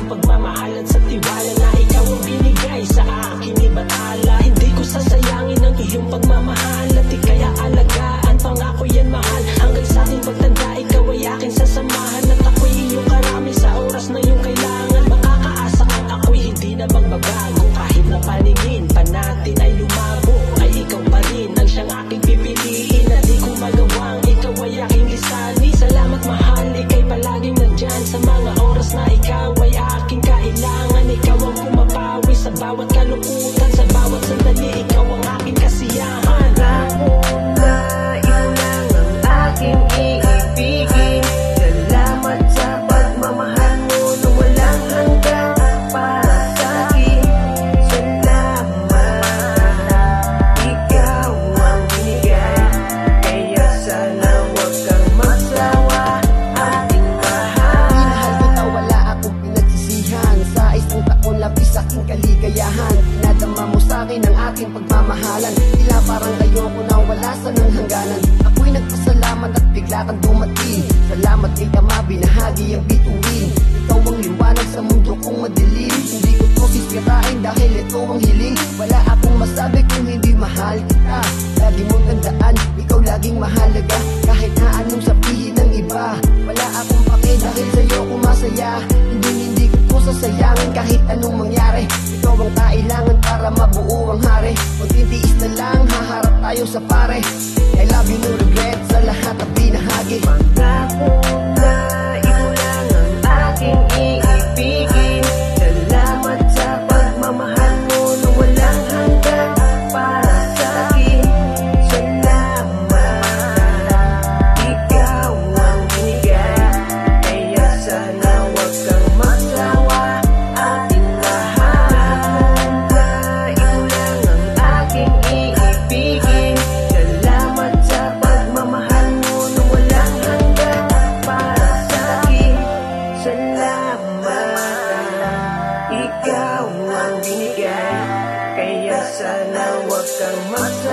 pagmamahal at sa tiwala na ikaw ang binigay sa akin ni Bathala. Hindi ko sasayangin ang iyong pagmamahal at ika'y aalagaan, pangako yan mahal. Hanggang sa ating pagtanda, ikaw ay aking sasamahan at ako'y iyong karami sa oras na iyong kailangan. Makakaasa kang ako'y hindi na magbabago, kahit na paningin pa natin ay lumabo, ay ikaw pa rin ang siyang aking pipiliin at di ko magawang ikaw ay aking lisani. Salamat mahal, ika'y palaging nandyan sa mga oras na ikaw ay aking kailangan. Ikaw ang pumapawi sa bawat kalungkutan, sa bawat sandali ikaw ang aking kasiyahan. Ako na ikaw lang ang aking iibigin. Salamat sa pagmamahal mo na walang hanggan para sa akin. Salamat, ikaw ang binigay, kaya sana huwag kang magsawa, ating mahal. Minahal kita, wala akong pinagsisihan. Sa isang taon labis aking kaligayahan. Pinadama mo sa akin ang aking pagmamahalan. Tila parang ayoko na wala sa nang hangganan. Ako'y nagpasalamat at bigla kang dumating. Salamat kay Ama, binahagi ang bituin. Ikaw ang liwanag sa mundo kong madilim. Hindi ko to sisirain dahil ito ang hiling. Wala akong masabi kung hindi mahal kita. Lagi mong tandaan, ikaw laging mahalaga. Kahit na anong sabihin ng iba, wala akong pake dahil sa'yo ko masaya. Hindi ko sasayangin kahit anong mangyari. Ikaw ang kailangan para mabuo ang hari. Magtitiis na lang, haharap tayo sa pare. I love you, no regret sa lahat ng binahagi. Pangako na ikaw lang ang aking iibigin. Salamat sa pagmamahal mo na walang hanggan para sa akin. Salamat, ikaw ang binigay, kaya sana huwag kang magsawa, ating mahal. Na ikaw lang ang aking iibigin. Salamat sa pagmamahal mo na walang hanggan para sa akin. Salamat, ikaw ang binigay, kaya sana huwag kang magsawa.